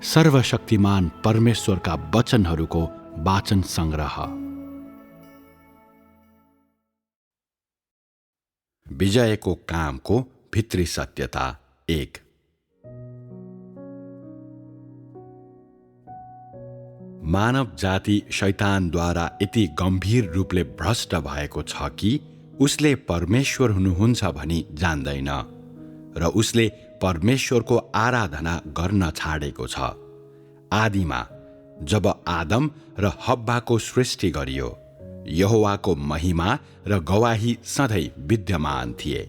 सर्वशक्तिमान परमेश्वरका वचनहरूको वाचन संग्रह। विजयको कामको भित्री सत्यता 1। मानव जाति शैतानद्वारा यति गम्भीर रूपले भ्रष्ट भएको छ कि उसले परमेश्वर हुनुहुन्छ भनी जान्दैन र उसले परमेश्वरको आराधना गर्न छाडेको छ। आदिमा जब आदम र हव्वाको सृष्टि गरियो, यहोवाको महिमा र गवाही सधैँ विद्यमान थिए।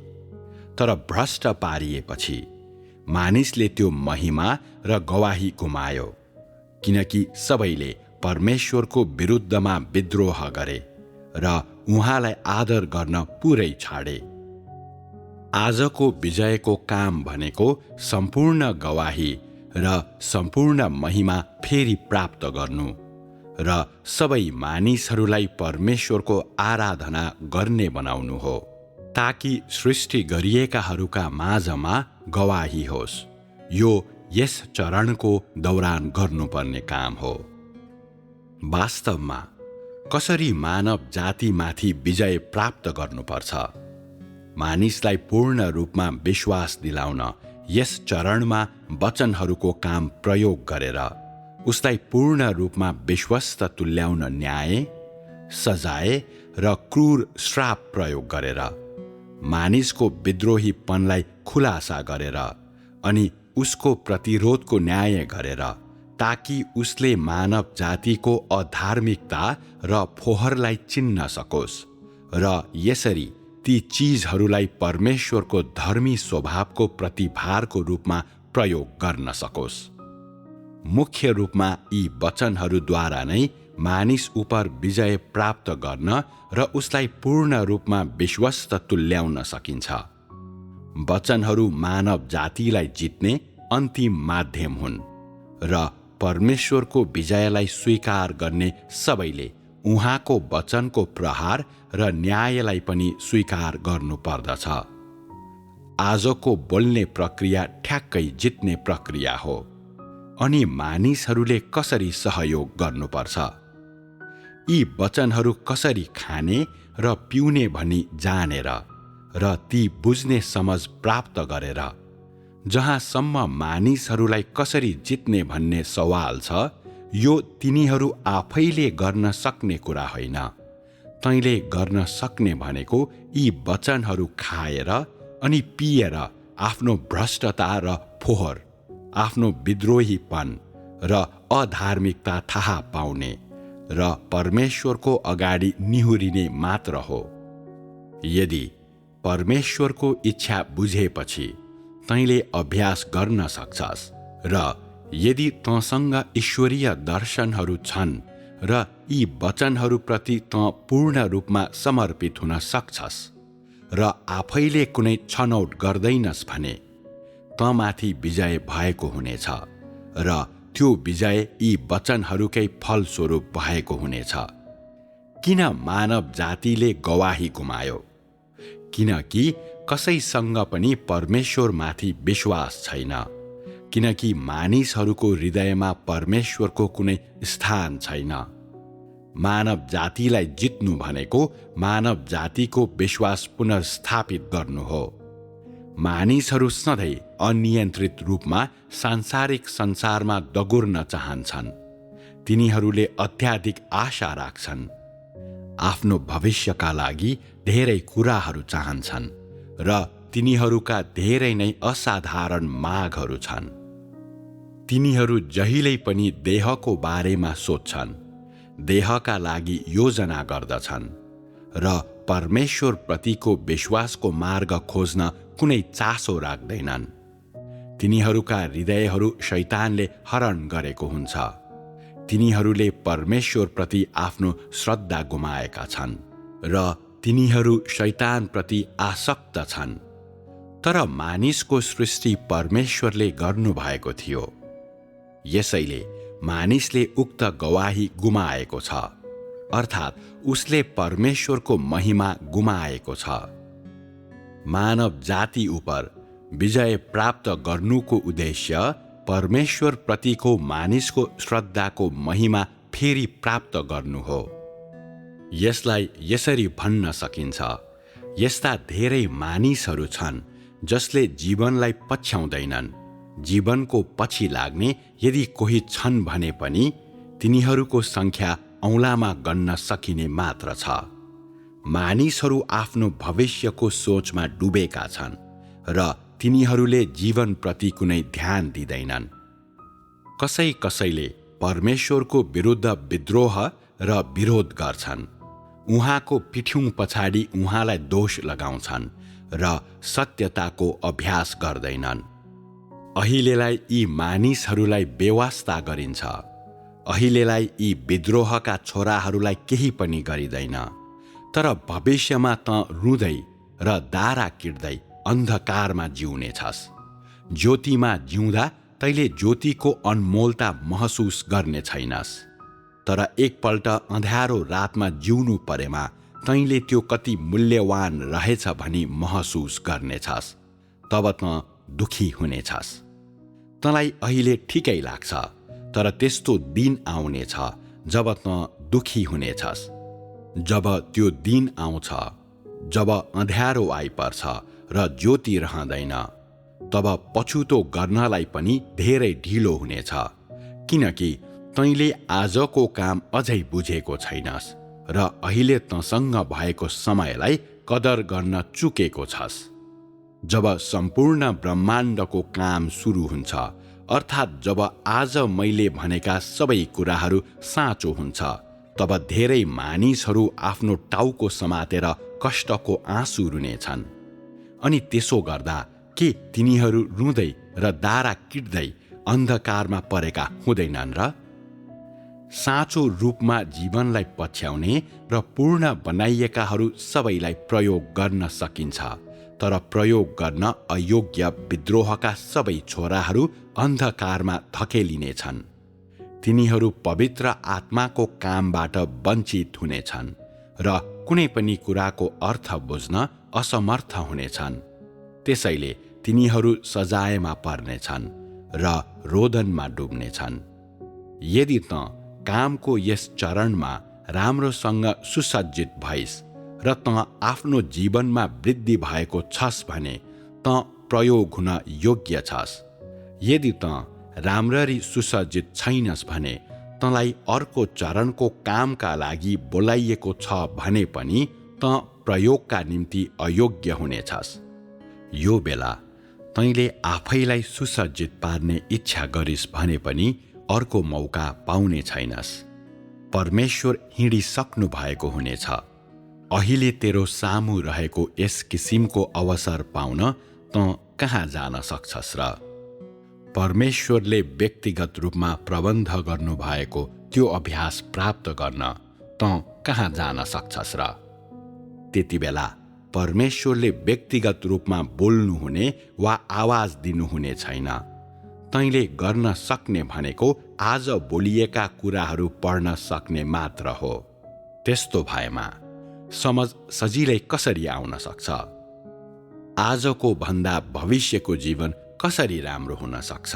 तर भ्रष्ट पारिएपछि मानिसले त्यो महिमा र गवाही गुमायो, किनकि सबैले परमेश्वरको विरुद्धमा विद्रोह गरे र उहाँलाई आदर गर्न पुरै छाडे। आजको विजयको काम भनेको सम्पूर्ण गवाही र सम्पूर्ण महिमा फेरि प्राप्त गर्नु र सबै मानिसहरूलाई परमेश्वरको आराधना गर्ने बनाउनु हो, ताकि सृष्टि गरिएकाहरूका माझमा गवाही होस्। यो यस चरणको दौरान गर्नुपर्ने काम हो। वास्तवमा कसरी मानव जातिमाथि विजय प्राप्त गर्नुपर्छ? मानिसलाई पूर्ण रूपमा विश्वास दिलाउन यस चरणमा वचनहरूको काम प्रयोग गरेर उसलाई पूर्ण रूपमा विश्वस्त तुल्याउन न्याय, सजाय र क्रूर श्राप प्रयोग गरेर मानिसको विद्रोहीपनलाई खुलासा गरेर अनि उसको प्रतिरोधको न्याय गरेर, ताकि उसले मानव जातिको अधार्मिकता र फोहोरलाई चिन्न सकोस् र यसरी ती चीजहरूलाई परमेश्वरको धर्मी स्वभावको प्रतिभारको रूपमा प्रयोग गर्न सकोस्। मुख्य रूपमा यी वचनहरूद्वारा नै मानिस उपर विजय प्राप्त गर्न र उसलाई पूर्ण रूपमा विश्वस्त तुल्याउन सकिन्छ। वचनहरू मानव जातिलाई जित्ने अन्तिम माध्यम हुन् र परमेश्वरको विजयलाई स्वीकार गर्ने सबैले उहाँको वचनको प्रहार र न्यायलाई पनि स्वीकार गर्नुपर्दछ। आजको बोल्ने प्रक्रिया ठ्याक्कै जित्ने प्रक्रिया हो। अनि मानिसहरूले कसरी सहयोग गर्नुपर्छ? यी वचनहरू कसरी खाने र पिउने भनी जानेर र ती बुझ्ने समझ प्राप्त गरेर, जहाँसम्म मानिसहरूलाई कसरी जित्ने भन्ने सवाल छ, यो तिनीहरू आफैले गर्न सक्ने कुरा होइन। तैँले गर्न सक्ने भनेको यी वचनहरू खाएर अनि पिएर आफ्नो भ्रष्टता र फोहोर, आफ्नो विद्रोहीपन र अधार्मिकता थाहा पाउने र परमेश्वरको अगाडि निहुरिने मात्र हो। यदि परमेश्वरको इच्छा बुझेपछि तैँले अभ्यास गर्न सक्छस् र यदि तँसँग ईश्वरीय दर्शनहरू छन् र यी वचनहरूप्रति तँ पूर्ण रूपमा समर्पित हुन सक्छस् र आफैले कुनै छनौट गर्दैनस् भने तँमाथि विजय भएको हुनेछ र त्यो विजय यी वचनहरूकै फलस्वरूप भएको हुनेछ। किन मानव जातिले गवाही गुमायो? किनकि कसैसँग पनि परमेश्वरमाथि विश्वास छैन, किनकि मानिसहरूको हृदयमा परमेश्वरको कुनै स्थान छैन। मानव जातिलाई जित्नु भनेको मानव जातिको विश्वास पुनर्स्थापित गर्नु हो। मानिसहरू सधैँ अनियन्त्रित रूपमा सांसारिक संसारमा दगुर्न चाहन्छन्। तिनीहरूले अत्याधिक आशा राख्छन्, आफ्नो भविष्यका लागि धेरै कुराहरू चाहन्छन् र तिनीहरूका धेरै नै असाधारण मागहरू छन्। तिनीहरू जहिल्यै पनि देहको बारेमा सोच्छन्, देहका लागि योजना गर्दछन् र परमेश्वरप्रतिको विश्वासको मार्ग खोज्न कुनै चासो राख्दैनन्। तिनीहरूका हृदयहरू शैतानले हरण गरेको हुन्छ। तिनीहरूले परमेश्वरप्रति आफ्नो श्रद्धा गुमाएका छन् र तिनीहरू शैतानप्रति आसक्त छन्। तर मानिसको सृष्टि परमेश्वरले गर्नुभएको थियो, यसैले मानिसले उक्त गवाही गुमाएको छ, अर्थात् उसले परमेश्वरको महिमा गुमाएको छ। मानव जाति उपर विजय प्राप्त गर्नुको उद्देश्य परमेश्वरप्रतिको मानिसको श्रद्धाको महिमा फेरि प्राप्त गर्नु हो। यसलाई यसरी भन्न सकिन्छ, यस्ता धेरै मानिसहरू छन् जसले जीवनलाई पछ्याउँदैनन्। जीवनको पछि लाग्ने यदि कोही छन् भने पनि तिनीहरूको सङ्ख्या औँलामा गन्न सकिने मात्र छ। मानिसहरू आफ्नो भविष्यको सोचमा डुबेका छन् र तिनीहरूले जीवनप्रति कुनै ध्यान दिँदैनन्। कसैले परमेश्वरको विरुद्ध विद्रोह र विरोध गर्छन्। उहाँको पिठ्यौँ पछाडि उहाँलाई दोष लगाउँछन् र सत्यताको अभ्यास गर्दैनन्। अहिलेलाई यी मानिसहरूलाई बेवास्ता गरिन्छ। अहिलेलाई यी विद्रोहका छोराहरूलाई केही पनि गरिँदैन। तर भविष्यमा त रुँदै र दारा किट्दै अन्धकारमा जिउनेछस्। ज्योतिमा जिउँदा तैले ज्योतिको अनमोलता महसुस गर्ने छैनस्। तर एकपल्ट अँध्यारो रातमा जिउनु परेमा तैले त्यो कति मूल्यवान रहेछ भनी महसुस गर्नेछस्। तब त दुखी हुनेछस्। तँलाई अहिले ठिकै लाग्छ, तर त्यस्तो दिन आउनेछ जब त दुखी हुनेछस्। जब त्यो दिन आउँछ, जब अँध्यारो आइपर्छ र ज्योति रहँदैन, तब पछुतो गर्नलाई पनि धेरै ढिलो हुनेछ, किनकि तैँले आजको काम अझै बुझेको छैनस् र अहिले तँसँग भएको समयलाई कदर गर्न चुकेको छस्। जब सम्पूर्ण ब्रह्माण्डको काम सुरु हुन्छ, अर्थात् जब आज मैले भनेका सबै कुराहरू साँचो हुन्छ, तब धेरै मानिसहरू आफ्नो टाउको समातेर कष्टको आँसु रुनेछन्। अनि त्यसो गर्दा के तिनीहरू रुँदै र दारा किट्दै अन्धकारमा परेका हुँदैनन् र? साँचो रूपमा जीवनलाई पछ्याउने र पूर्ण बनाइएकाहरू सबैलाई प्रयोग गर्न सकिन्छ, तर प्रयोग गर्न अयोग्य विद्रोहका सबै छोराहरू अन्धकारमा धकेलिनेछन्। तिनीहरू पवित्र आत्माको कामबाट वञ्चित हुनेछन् र कुनै पनि कुराको अर्थ बुझ्न असमर्थ हुनेछन्। त्यसैले तिनीहरू सजायमा पर्नेछन् र रोदनमा डुब्नेछन्। यदि त कामको यस चरणमा राम्रोसँग सुसज्जित भइस् र त आफ्नो जीवनमा वृद्धि भएको छस् भने त प्रयोग हुन योग्य छस्। यदि त राम्ररी सुसज्जित छैनस् भने तँलाई अर्को चरणको कामका लागि बोलाइएको छ भने पनि त प्रयोगका निम्ति अयोग्य हुनेछस्। यो बेला तैँले आफैलाई सुसज्जित पार्ने इच्छा गरिस् भने पनि अर्को मौका पाउने छैनस्। परमेश्वर हिँडिसक्नु भएको हुनेछ। अहिले तेरो सामु रहेको यस किसिमको अवसर पाउन त कहाँ जान सक्छस् र? परमेश्वरले व्यक्तिगत रूपमा प्रबन्ध गर्नुभएको त्यो अभ्यास प्राप्त गर्न त कहाँ जान सक्छस् र? त्यति बेला परमेश्वरले व्यक्तिगत रूपमा बोल्नुहुने वा आवाज दिनुहुने छैन। तैँले गर्न सक्ने भनेको आज बोलिएका कुराहरू पढ्न सक्ने मात्र हो। त्यस्तो भएमा समझ सजिलै कसरी आउन सक्छ? आजको भन्दा भविष्यको जीवन कसरी राम्रो हुन सक्छ?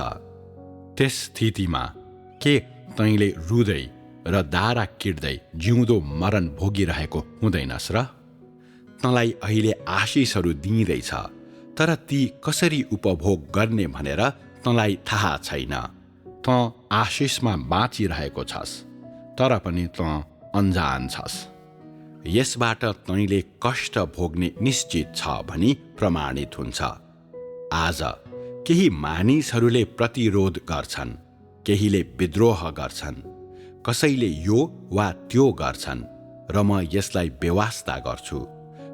त्यस स्थितिमा के तैँले रुँदै र दारा किट्दै जिउँदो मरण भोगिरहेको हुँदैनस् र? तँलाई अहिले आशिषहरू दिइँदैछ, तर ती कसरी उपभोग गर्ने भनेर तँलाई थाहा छैन। त आशिषमा बाँचिरहेको छस्, तर पनि त अन्जान छस्। यसबाट तैँले कष्ट भोग्ने निश्चित छ भनी प्रमाणित हुन्छ। आज केही मानिसहरूले प्रतिरोध गर्छन्, केहीले विद्रोह गर्छन्, कसैले यो वा त्यो गर्छन् र म यसलाई बेवास्ता गर्छु।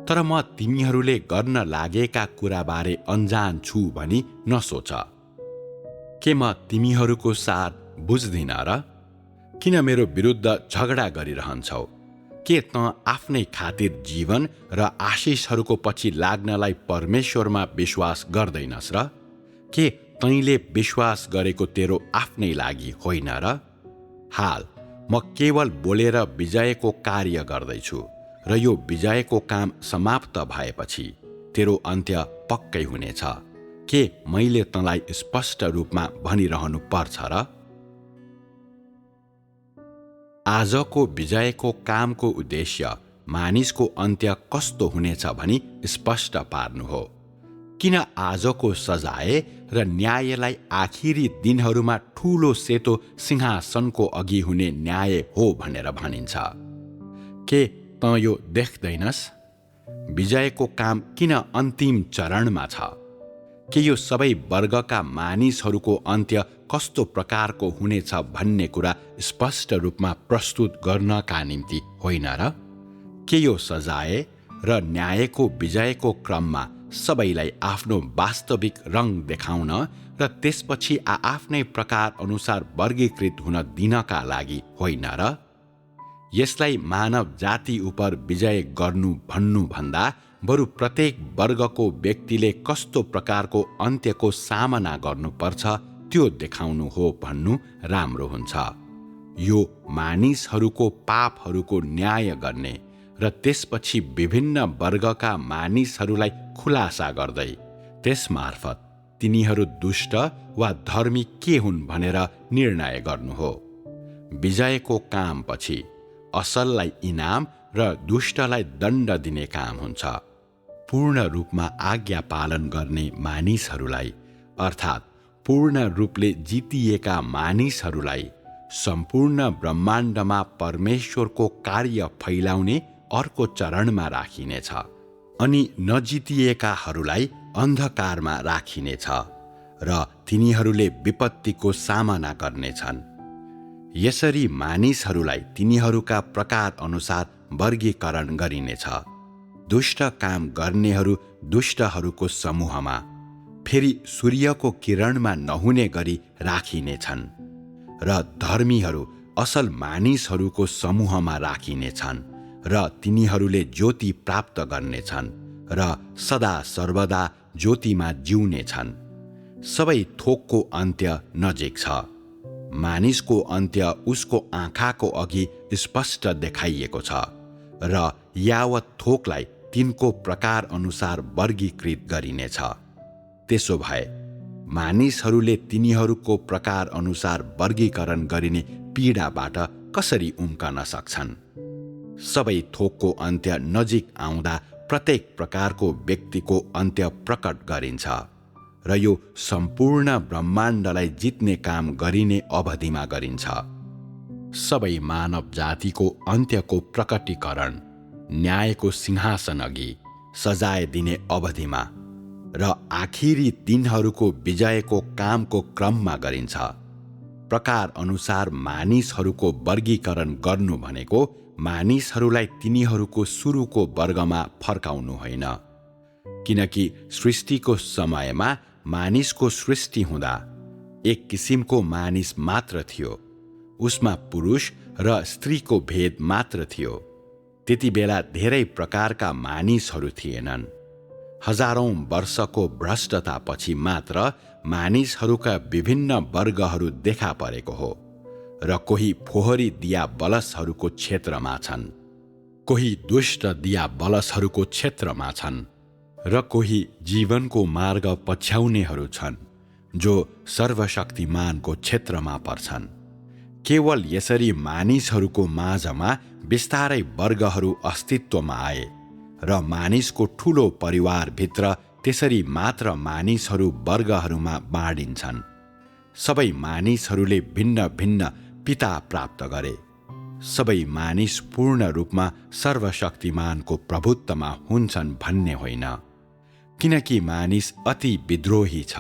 तर म तिमीहरूले गर्न लागेका कुराबारे अन्जान छु भनी नसोच। के म तिमीहरूको साथ बुझ्दिन र? किन मेरो विरुद्ध झगडा गरिरहन्छौ? के त आफ्नै खातिर जीवन र आशिषहरूको पछि लाग्नलाई परमेश्वरमा विश्वास गर्दैनस् र? के तैँले विश्वास गरेको तेरो आफ्नै लागि होइन र? हाल म केवल बोलेर विजयको कार्य गर्दैछु र यो विजयको काम समाप्त भएपछि तेरो अन्त्य पक्कै हुनेछ। के मैले तँलाई स्पष्ट रूपमा भनिरहनु पर्छ र? आजको विजयको कामको उद्देश्य मानिसको अन्त्य कस्तो हुनेछ भनी स्पष्ट पार्नु हो। किन आजको सजाय र न्यायलाई आखिरी दिनहरूमा ठूलो सेतो सिंहासनको अघि हुने न्याय हो भनेर भनिन्छ? के तँ यो देख्दैनस्? विजयको काम किन अन्तिम चरणमा छ? के यो सबै वर्गका मानिसहरूको अन्त्य कस्तो प्रकारको हुनेछ भन्ने कुरा स्पष्ट रूपमा प्रस्तुत गर्नका निम्ति होइन र? के यो सजाय र न्यायको विजयको क्रममा सबैलाई आफ्नो वास्तविक रङ देखाउन र त्यसपछि आफ्नै प्रकार अनुसार वर्गीकृत हुन दिनका लागि होइन र? यसलाई मानव जाति उपर विजय गर्नु भन्नुभन्दा बरु प्रत्येक वर्गको व्यक्तिले कस्तो प्रकारको अन्त्यको सामना गर्नुपर्छ त्यो देखाउनु हो भन्नु राम्रो हुन्छ। यो मानिसहरूको पापहरूको न्याय गर्ने र त्यसपछि विभिन्न वर्गका मानिसहरूलाई खुलासा गर्दै त्यसमार्फत तिनीहरू दुष्ट वा धर्मी के हुन् भनेर निर्णय गर्नु हो। विजयको कामपछि असललाई इनाम र दुष्टलाई दण्ड दिने काम हुन्छ। पूर्ण रूपमा आज्ञा पालन गर्ने मानिसहरूलाई अर्थात् पूर्ण रूपले जितिएका मानिसहरूलाई सम्पूर्ण ब्रह्माण्डमा परमेश्वरको कार्य फैलाउने अर्को चरणमा राखिनेछ अनि नजितिएकाहरूलाई अन्धकारमा राखिनेछ र तिनीहरूले विपत्तिको सामना गर्नेछन्। यसरी मानिसहरूलाई तिनीहरूका प्रकार अनुसार वर्गीकरण गरिनेछ। दुष्ट काम गर्नेहरू दुष्टहरूको समूहमा, फेरि सूर्यको किरणमा नहुने गरी राखिनेछन् र धर्मीहरू असल मानिसहरूको समूहमा राखिनेछन् र तिनीहरूले ज्योति प्राप्त गर्नेछन् र सदा सर्वदा ज्योतिमा जिउनेछन्। सबै थोकको अन्त्य नजिक छ। मानिसको अन्त्य उसको आँखाको अघि स्पष्ट देखाइएको छ र यावत थोकलाई तिनको प्रकार अनुसार वर्गीकृत गरिनेछ। त्यसो भए मानिसहरूले तिनीहरूको प्रकार अनुसार वर्गीकरण गरिने पीडाबाट कसरी उम्कन सक्छन्? सबै थोकको अन्त्य नजिक आउँदा प्रत्येक प्रकारको व्यक्तिको अन्त्य प्रकट गरिन्छ र यो सम्पूर्ण ब्रह्माण्डलाई जित्ने काम गरिने अवधिमा गरिन्छ। सबै मानव जातिको अन्त्यको प्रकटीकरण न्यायको सिंहासन अघि सजाय दिने अवधिमा र आखिरी दिनहरूको विजयको कामको क्रममा गरिन्छ। प्रकार अनुसार मानिसहरूको वर्गीकरण गर्नु भनेको मानिसहरूलाई तिनीहरूको सुरुको वर्गमा फर्काउनु होइन, किनकि सृष्टिको समयमा मानिसको सृष्टि हुँदा एक किसिमको मानिस मात्र थियो। उसमा पुरुष र स्त्रीको भेद मात्र थियो। त्यति बेला धेरै प्रकारका मानिसहरू थिएनन्। हजारौं वर्षको भ्रष्टतापछि मात्र मानिसहरूका विभिन्न वर्गहरू देखा परेको हो र कोही फोहोरी दिया बलसहरूको क्षेत्रमा छन्, कोही दुष्ट दिया बलसहरूको क्षेत्रमा छन् र कोही जीवनको मार्ग पछ्याउनेहरू छन् जो सर्वशक्तिमानको क्षेत्रमा पर्छन्। केवल यसरी मानिसहरूको माझमा बिस्तारै वर्गहरू अस्तित्वमा आए र मानिसको ठूलो परिवारभित्र त्यसरी मात्र मानिसहरू वर्गहरूमा बाँडिन्छन्। सबै मानिसहरूले भिन्न भिन्न पिता प्राप्त गरे। सबै मानिस पूर्ण रूपमा सर्वशक्तिमानको प्रभुत्वमा हुन्छन् भन्ने होइन, किनकि मानिस अति विद्रोही छ।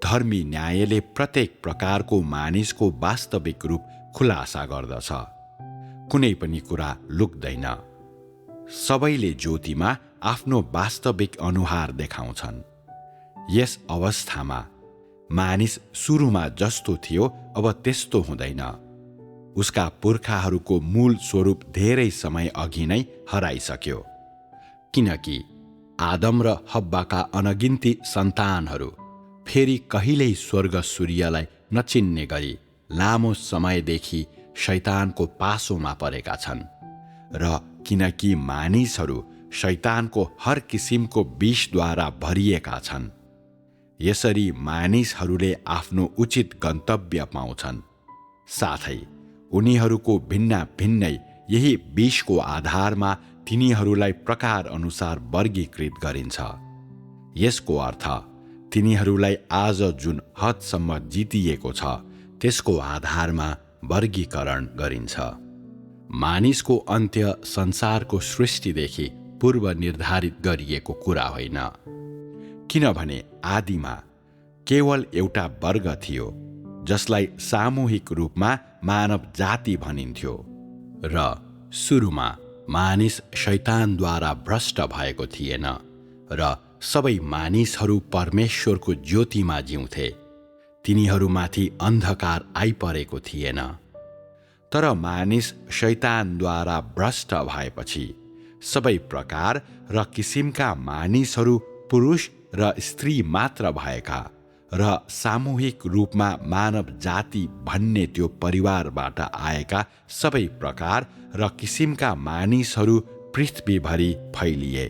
धर्मी न्यायले प्रत्येक प्रकारको मानिसको वास्तविक रूप खुलासा गर्दछ। कुनै पनि कुरा लुक्दैन। सबैले ज्योतिमा आफ्नो वास्तविक अनुहार देखाउँछन्। यस अवस्थामा मानिस सुरुमा जस्तो थियो अब त्यस्तो हुँदैन। उसका पुर्खाहरूको मूल स्वरूप धेरै समय अघि नै हराइसक्यो, किनकि आदम र हब्बाका अनगिन्ती सन्तानहरू फेरि कहिल्यै स्वर्ग सूर्यलाई नचिन्ने गरी लामो समयदेखि शैतानको पासोमा परेका छन् र किनकि मानिसहरू शैतानको हर किसिमको विषद्वारा भरिएका छन्, यसरी मानिसहरूले आफ्नो उचित गन्तव्य पाउँछन्। साथै उनीहरूको भिन्न भिन्नै यही विषको आधारमा तिनीहरूलाई प्रकार अनुसार वर्गीकृत गरिन्छ। यसको अर्थ तिनीहरूलाई आज जुन हदसम्म जितिएको छ त्यसको आधारमा वर्गीकरण गरिन्छ। मानिसको अन्त्य संसारको सृष्टिदेखि पूर्व निर्धारित गरिएको कुरा होइन, किनभने आदिमा केवल एउटा वर्ग थियो जसलाई सामूहिक रूपमा मानव जाति भनिन्थ्यो र सुरुमा मानिस शैतानद्वारा भ्रष्ट भएको थिएन र सबै मानिसहरू परमेश्वरको ज्योतिमा जिउँथे। तिनीहरूमाथि अन्धकार आइपरेको थिएन। तर मानिस शैतानद्वारा भ्रष्ट भएपछि सबै प्रकार र किसिमका मानिसहरू पुरुष र स्त्री मात्र भएका र सामूहिक रूपमा मानव जाति भन्ने त्यो परिवारबाट आएका सबै प्रकार र किसिमका मानिसहरू पृथ्वीभरि फैलिए।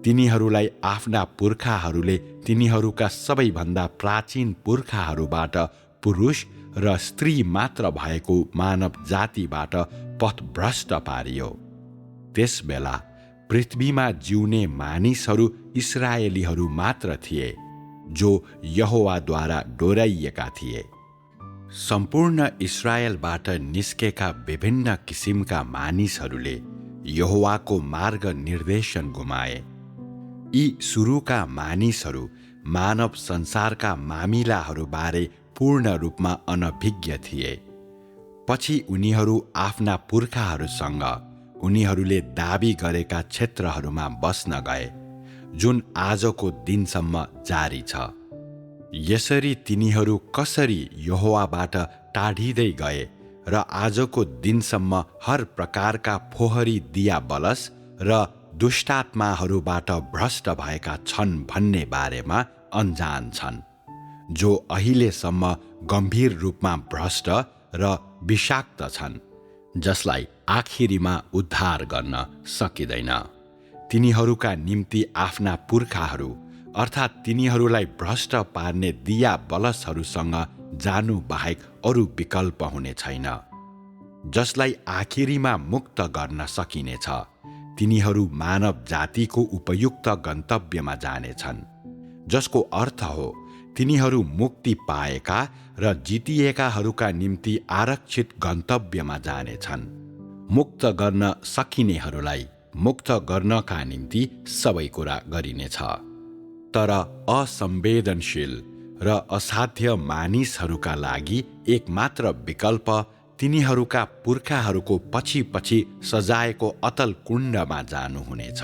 तिनीहरूलाई आफ्ना पुर्खाहरूले तिनीहरूका सबैभन्दा प्राचीन पुर्खाहरूबाट पुरुष र स्त्री मात्र भएको मानव जातिबाट पथभ्रष्ट पारियो। त्यसबेला पृथ्वीमा जिउने मानिसहरू इस्राएलीहरू मात्र थिए जो यहोवाद्वारा डोराइएका थिए। सम्पूर्ण इस्राएलबाट निस्केका विभिन्न किसिमका मानिसहरूले यहोवाको मार्ग निर्देशन गुमाए। यी सुरुका मानिसहरू मानव संसारका मामिलाहरूबारे पूर्ण रूपमा अनभिज्ञ थिए। पछि उनीहरू आफ्ना पुर्खाहरूसँग उनीहरूले दाबी गरेका क्षेत्रहरूमा बस्न गए, जुन आजको दिनसम्म जारी छ। यसरी तिनीहरू कसरी यहोवाबाट टाढिँदै गए र आजको दिनसम्म हर प्रकारका फोहरी दिया बलस र दुष्टात्माहरूबाट भ्रष्ट भएका छन् भन्ने बारेमा अनजान छन्, जो अहिलेसम्म गम्भीर रूपमा भ्रष्ट र विषाक्त छन्, जसलाई आखिरीमा उद्धार गर्न सकिँदैन। तिनीहरूका निम्ति आफ्ना पुर्खाहरू अर्थात् तिनीहरूलाई भ्रष्ट पार्ने दिया बलसहरूसँग जानु बाहेक अरू विकल्प हुने छैन। जसलाई आखिरीमा मुक्त गर्न सकिनेछ, तिनीहरू मानव जातिको उपयुक्त गन्तव्यमा जानेछन्, जसको अर्थ हो तिनीहरू मुक्ति पाएका र जितिएकाहरूका निम्ति आरक्षित गन्तव्यमा जानेछन्। मुक्त गर्न सकिनेहरूलाई मुक्त गर्नका निम्ति सबै कुरा गरिनेछ। तर असंवेदनशील र असाध्य मानिसहरूका लागि एकमात्र विकल्प तिनीहरूका पुर्खाहरूको पछि पछि सजाएको अतल कुण्डमा जानुहुनेछ।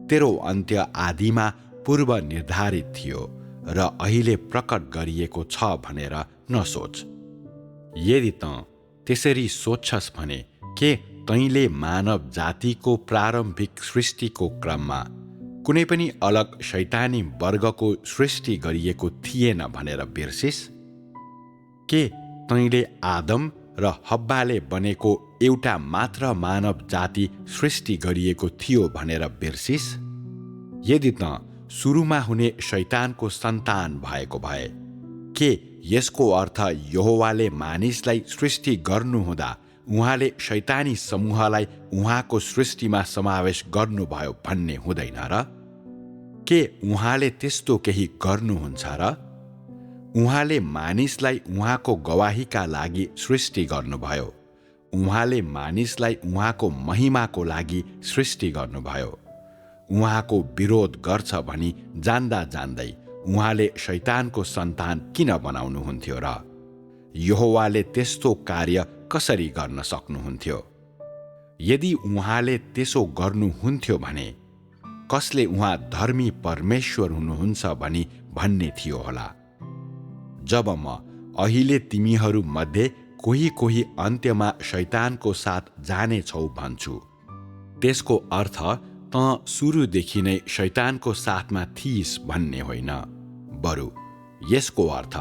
तेरो अन्त्य आदिमा पूर्व निर्धारित थियो र अहिले प्रकट गरिएको छ भनेर नसोच। यदि त त्यसरी सोच्छस् भने के तैँले मानव जातिको प्रारम्भिक सृष्टिको क्रममा कुनै पनि अलग शैतानी वर्गको सृष्टि गरिएको थिएन भनेर बिर्सिस्? के तैँले आदम र हब्बाले बनेको एउटा मात्र मानव जाति सृष्टि गरिएको थियो भनेर बिर्सिस्? यदि त सुरुमा हुने शैतानको सन्तान भएको भए, के यसको अर्थ यहोवाले मानिसलाई सृष्टि गर्नुहुँदा उहाँले शैतानी समूहलाई उहाँको सृष्टिमा समावेश गर्नुभयो भन्ने हुँदैन र? के उहाँले त्यस्तो केही गर्नुहुन्छ र? उहाँले मानिसलाई उहाँको गवाहीका लागि सृष्टि गर्नुभयो। उहाँले मानिसलाई उहाँको महिमाको लागि सृष्टि गर्नुभयो। उहाँको विरोध गर्छ भनी जान्दा जान्दै उहाँले शैतानको सन्तान किन बनाउनुहुन्थ्यो र? यहोवाले त्यस्तो कार्य कसरी गर्न सक्नुहुन्थ्यो? यदि उहाँले त्यसो गर्नुहुन्थ्यो भने कसले उहाँ धर्मी परमेश्वर हुनुहुन्छ भनी भन्ने थियो होला? जब म अहिले तिमीहरू मध्ये कोही कोही अन्त्यमा शैतानको साथ जानेछौ भन्छु, त्यसको अर्थ त सुरुदेखि नै शैतानको साथमा थिइस् भन्ने होइन, बरु यसको अर्थ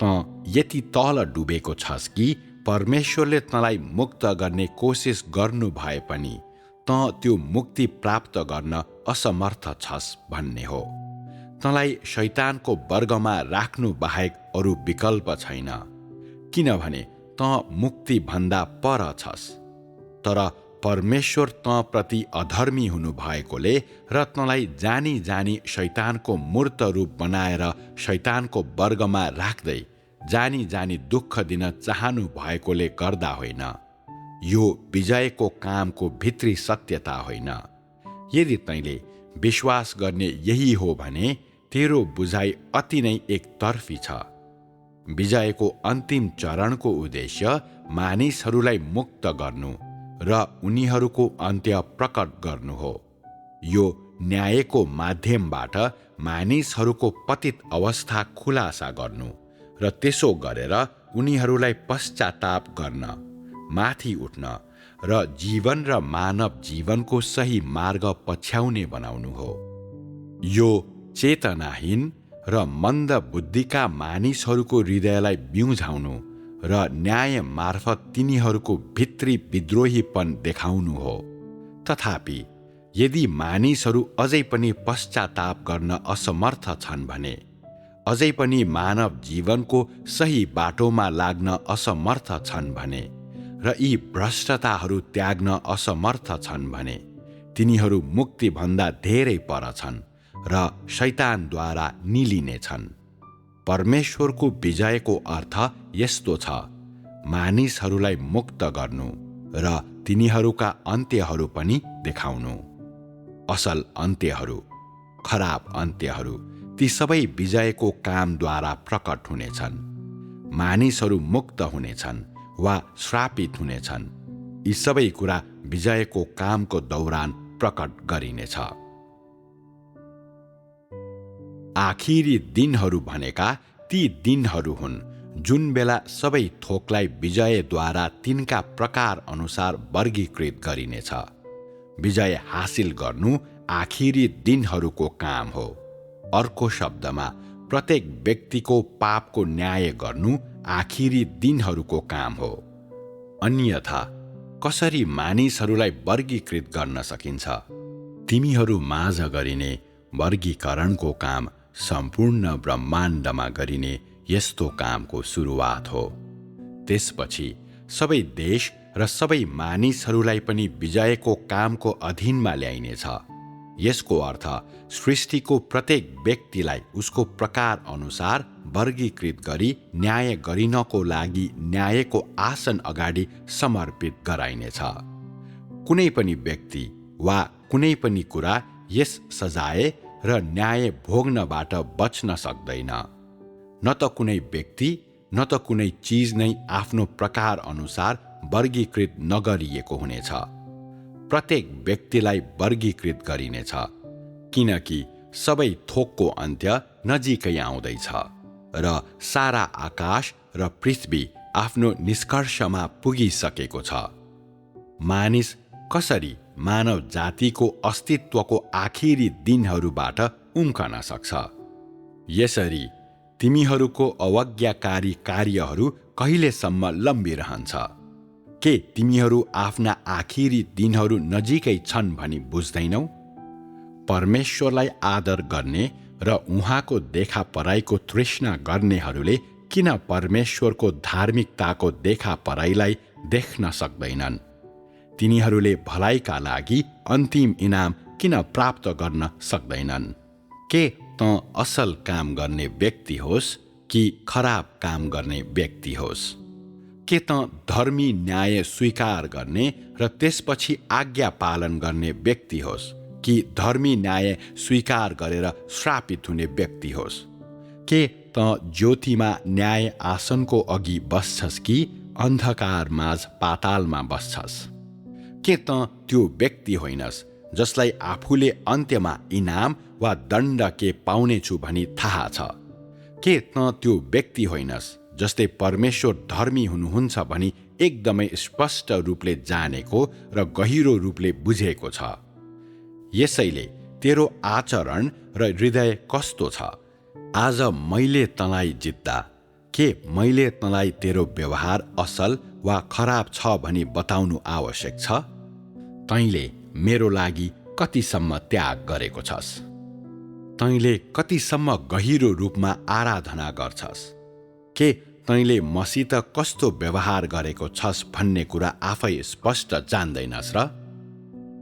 त यति तल डुबेको छस् कि परमेश्वरले तँलाई मुक्त गर्ने कोसिस गर्नु भए पनि त त्यो मुक्ति प्राप्त गर्न असमर्थ छस् भन्ने हो। तँलाई शैतानको वर्गमा राख्नु बाहेक अरू विकल्प छैन, किनभने तँ मुक्तिभन्दा पर छस्। तर परमेश्वर तँ प्रति अधर्मी हुनु भएकोले र तँलाई जानी जानी शैतानको मूर्त रूप बनाएर शैतानको वर्गमा राख्दै जानी जानी दुःख दिन चाहनु भएकोले गर्दा होइन। यो विजयको कामको भित्री सत्यता होइन। यदि तैँले विश्वास गर्ने यही हो भने तेरो बुझाइ अति नै एकतर्फी छ। विजयको अन्तिम चरणको उद्देश्य मानिसहरूलाई मुक्त गर्नु र उनीहरूको अन्त्य प्रकट गर्नु हो। यो न्यायको माध्यमबाट मानिसहरूको पतित अवस्था खुलासा गर्नु र त्यसो गरेर उनीहरूलाई पश्चाताप गर्न, माथि उठ्न र जीवन र मानव जीवनको सही मार्ग पछ्याउने बनाउनु हो। यो चेतनाहीन र मन्द बुद्धिका मानिसहरूको हृदयलाई बिउझाउनु र न्याय मार्फत तिनीहरूको भित्री विद्रोहीपन देखाउनु हो। तथापि यदि मानिसहरू अझै पनि पश्चाताप गर्न असमर्थ छन् भने, अझै पनि मानव जीवनको सही बाटोमा लाग्न असमर्थ छन् भने र यी भ्रष्टताहरू त्याग्न असमर्थ छन् भने तिनीहरू मुक्तिभन्दा धेरै पर छन् र शैतानद्वारा निलिनेछन्। परमेश्वरको विजयको अर्थ यस्तो छ: मानिसहरूलाई मुक्त गर्नु र तिनीहरूका अन्त्यहरू पनि देखाउनु। असल अन्त्यहरू, खराब अन्त्यहरू, ती सबै विजयको कामद्वारा प्रकट हुनेछन्। मानिसहरू मुक्त हुनेछन् वा श्रापित हुनेछन्, यी सबै कुरा विजयको कामको दौरान प्रकट गरिनेछ। आखिरी दिनहरू भनेका ती दिनहरू हुन् जुन बेला सबै थोकलाई विजयद्वारा तिनका प्रकार अनुसार वर्गीकृत गरिनेछ। विजय हासिल गर्नु आखिरी दिनहरूको काम हो। अर्को शब्दमा, प्रत्येक व्यक्तिको पापको न्याय गर्नु आखिरी दिनहरूको काम हो। अन्यथा कसरी मानिसहरूलाई वर्गीकृत गर्न सकिन्छ? तिमीहरू माझ गरिने वर्गीकरणको काम सम्पूर्ण ब्रह्माण्डमा गरिने यस्तो कामको सुरुवात हो। त्यसपछि सबै देश र सबै मानिसहरूलाई पनि विजयको कामको अधीनमा ल्याइनेछ। यसको अर्थ सृष्टिको प्रत्येक व्यक्तिलाई उसको प्रकार अनुसार वर्गीकृत गरी न्याय गरिनको लागि न्यायको आसन अगाडि समर्पित गराइनेछ। कुनै पनि व्यक्ति वा कुनै पनि कुरा यस सजाय र न्याय भोग्नबाट बच्न सक्दैन। न त कुनै व्यक्ति न त कुनै चिज नै आफ्नो प्रकार अनुसार वर्गीकृत नगरिएको हुनेछ। प्रत्येक व्यक्तिलाई वर्गीकृत गरिनेछ, किनकि सबै थोकको अन्त्य नजिकै आउँदैछ र सारा आकाश र पृथ्वी आफ्नो निष्कर्षमा पुगिसकेको छ। मानिस कसरी मानव जातिको अस्तित्वको आखिरी दिनहरूबाट उम्कन सक्छ? यसरी तिमीहरूको अवज्ञाकारी कार्यहरू कहिलेसम्म लम्बिरहन्छ? के तिमीहरू आफ्ना आखिरी दिनहरू नजिकै छन् भनी बुझ्दैनौ? परमेश्वरलाई आदर गर्ने र उहाँको देखा पराईको तृष्णा गर्नेहरूले किन परमेश्वरको धार्मिकताको देखा पराईलाई देख्न सक्दैनन्? तिनीहरूले भलाइका लागि अन्तिम इनाम किन प्राप्त गर्न सक्दैनन्? के तँ असल काम गर्ने व्यक्ति होस् कि खराब काम गर्ने व्यक्ति होस्? के तँ धर्मी न्याय स्वीकार गर्ने र त्यसपछि आज्ञा पालन गर्ने व्यक्ति होस् कि धर्मी न्याय स्वीकार गरेर श्रापित हुने व्यक्ति होस्? के तँ ज्योतिमा न्याय आसनको अघि बस्छस् कि अन्धकार माझ पातालमा बस्छस्? के तँ त्यो व्यक्ति होइनस् जसलाई आफूले अन्त्यमा इनाम वा दण्ड के पाउनेछु भनी थाहा छ? के तँ त्यो व्यक्ति होइनस् जसले परमेश्वर धर्मी हुनुहुन्छ भनी एकदमै स्पष्ट रूपले जानेको र गहिरो रूपले बुझेको छ? यसैले तेरो आचरण र हृदय कस्तो छ? आज मैले तँलाई जित्दा के मैले तँलाई तेरो व्यवहार असल वा खराब छ भनी बताउनु आवश्यक छ? तैँले मेरो लागि कतिसम्म त्याग गरेको छस्? तैँले कतिसम्म गहिरो रूपमा आराधना गर्छस्? के तैँले मसित कस्तो व्यवहार गरेको छस् भन्ने कुरा आफै स्पष्ट जान्दैनस् र?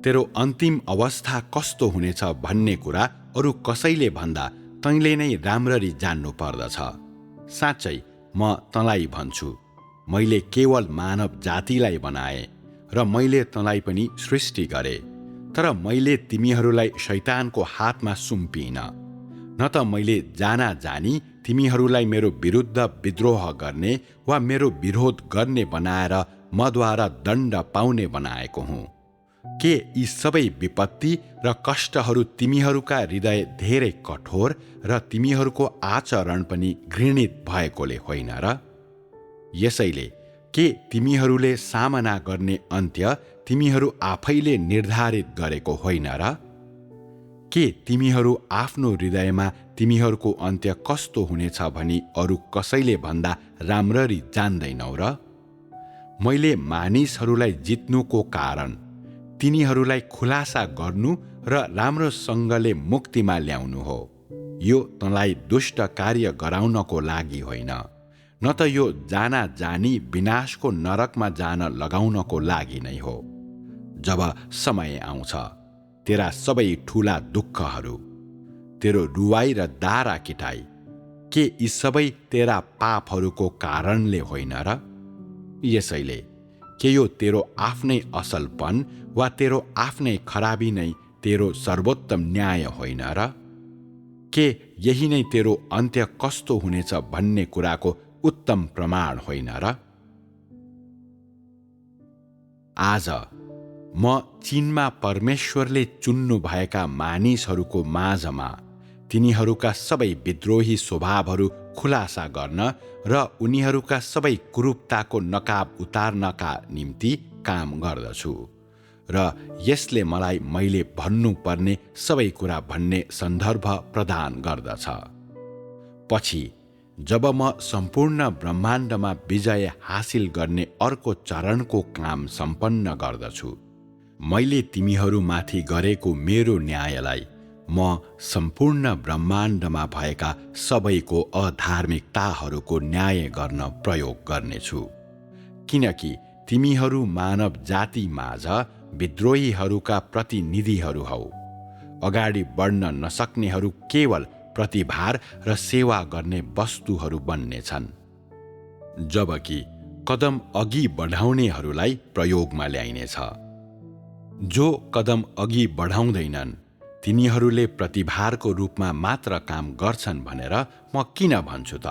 तेरो अन्तिम अवस्था कस्तो हुनेछ भन्ने कुरा अरू कसैले भन्दा तैँले नै राम्ररी जान्नु पर्दछ। साँच्चै म तँलाई भन्छु, मैले केवल मानव जातिलाई बनाएँ र मैले तँलाई पनि सृष्टि गरेँ, तर मैले तिमीहरूलाई शैतानको हातमा सुम्पिइन। न त मैले जाना जानी तिमीहरूलाई मेरो विरुद्ध विद्रोह गर्ने वा मेरो विरोध गर्ने बनाएर मद्वारा दण्ड पाउने बनाएको हुँ। के यी सबै विपत्ति र कष्टहरू तिमीहरूका हृदय धेरै कठोर र तिमीहरूको आचरण पनि घृणित भएकोले होइन र? यसैले के तिमीहरूले सामना गर्ने अन्त्य तिमीहरू आफैले निर्धारित गरेको होइन र? के तिमीहरू आफ्नो हृदयमा तिमीहरूको अन्त्य कस्तो हुनेछ भनी अरू कसैले भन्दा राम्ररी जान्दैनौ र? मैले मानिसहरूलाई जित्नुको कारण तिनीहरूलाई खुलासा गर्नु र राम्रोसँगले मुक्तिमा ल्याउनु हो। यो तँलाई दुष्ट कार्य गराउनको लागि होइन, न त यो जाना जानी विनाशको नरकमा जान लगाउनको लागि नै हो। जब समय आउँछ तेरा सबै ठूला दुःखहरू, तेरो रुवाई र दारा किटाई, के यी सबै तेरा पापहरूको कारणले होइन र? यसैले के यो तेरो आफ्नै असलपन वा तेरो आफ्नै खराबी नै तेरो सर्वोत्तम न्याय होइन र? के यही नै तेरो अन्त्य कस्तो हुनेछ भन्ने कुराको उत्तम प्रमाण होइन र? आज म चीनमा परमेश्वरले चुन्नु भएका मानिसहरूको माझमा तिनीहरूका सबै विद्रोही स्वभावहरू खुलासा गर्न र उनीहरूका सबै कुरूपताको नकाब उतार्नका निम्ति काम गर्दछु र यसले मलाई मैले भन्नुपर्ने सबै कुरा भन्ने सन्दर्भ प्रदान गर्दछ। पछि जब म सम्पूर्ण ब्रह्माण्डमा विजय हासिल गर्ने अर्को चरणको काम सम्पन्न गर्दछु, मैले तिमीहरूमाथि गरेको मेरो न्यायलाई म सम्पूर्ण ब्रह्माण्डमा भएका सबैको अधार्मिकताहरूको न्याय गर्न प्रयोग गर्नेछु। किनकि तिमीहरू मानव जाति माझ विद्रोहीहरूका प्रतिनिधिहरू हौ। अगाडि बढ्न नसक्नेहरू केवल प्रतिभार र सेवा गर्ने वस्तुहरू बन्नेछन्, जबकि कदम अघि बढाउनेहरूलाई प्रयोगमा ल्याइनेछ। जो कदम अघि बढाउँदैनन् तिनीहरूले प्रतिभारको रूपमा मात्र काम गर्छन् भनेर म किन भन्छु त?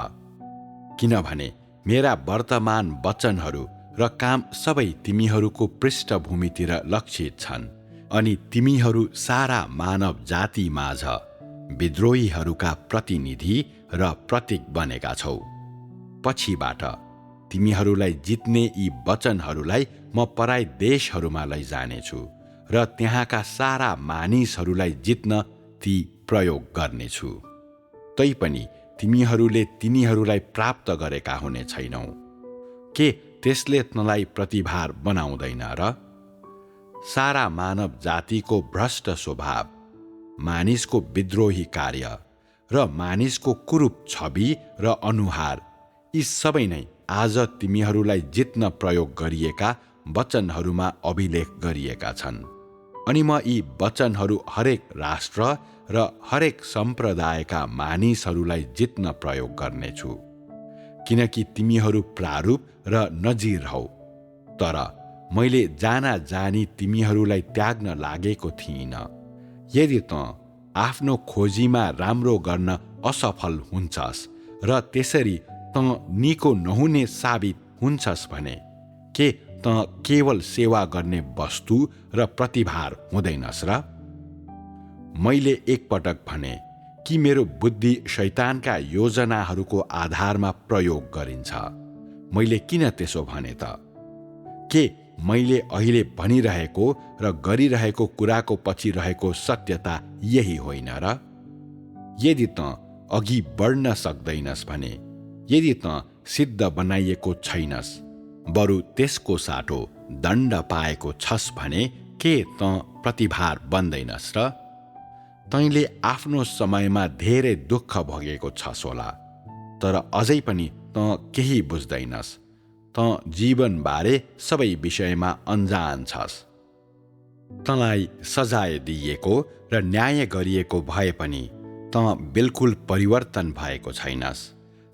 किनभने मेरा वर्तमान वचनहरू र काम सबै तिमीहरूको पृष्ठभूमितिर लक्षित छन् अनि तिमीहरू सारा मानव जाति माझ विद्रोहीहरूका प्रतिनिधि र प्रतीक बनेका छौ। पछिबाट तिमीहरूलाई जित्ने यी वचनहरूलाई म पराई देशहरूमा लैजानेछु र त्यहाँका सारा मानिसहरूलाई जित्न ती प्रयोग गर्नेछु। तैपनि तिमीहरूले तिनीहरूलाई प्राप्त गरेका हुने छैनौ। के त्यसले तँलाई प्रतिभार बनाउँदैन र? सारा मानव जातिको भ्रष्ट स्वभाव, मानिसको विद्रोही कार्य र मानिसको कुरूप छवि र अनुहार, यी सबै नै आज तिमीहरूलाई जित्न प्रयोग गरिएका वचनहरूमा अभिलेख गरिएका छन्। अनि म यी वचनहरू हरेक राष्ट्र र हरेक सम्प्रदायका मानिसहरूलाई जित्न प्रयोग गर्नेछु, किनकि तिमीहरू प्रारूप र नजिर हौ। तर मैले जाना जानी तिमीहरूलाई त्याग्न लागेको थिइनँ। यदि तँ आफ्नो खोजीमा राम्रो गर्न असफल हुन्छस् र त्यसरी तँ निको नहुने साबित हुन्छस् भने के तँ केवल सेवा गर्ने वस्तु र प्रतिभार हुँदैनस् र? मैले एकपटक भने कि मेरो बुद्धि शैतानका योजनाहरूको आधारमा प्रयोग गरिन्छ। मैले किन त्यसो भने त? के मैले अहिले भनिरहेको र गरिरहेको कुराको पछि रहेको सत्यता यही होइन र? यदि तँ अघि बढ्न सक्दैनस् भने, यदि तँ सिद्ध बनाइएको छैनस्, बरु त्यसको साटो दण्ड पाएको छस् भने के तँ प्रतिभार बन्दैनस् र? तैँले आफ्नो समयमा धेरै दुःख भोगेको छस् होला, तर अझै पनि तँ केही बुझ्दैनस्। तँ जीवनबारे सबै विषयमा अनजान छस्। तँलाई सजाय दिइएको र न्याय गरिएको भए पनि तँ बिल्कुल परिवर्तन भएको छैनस्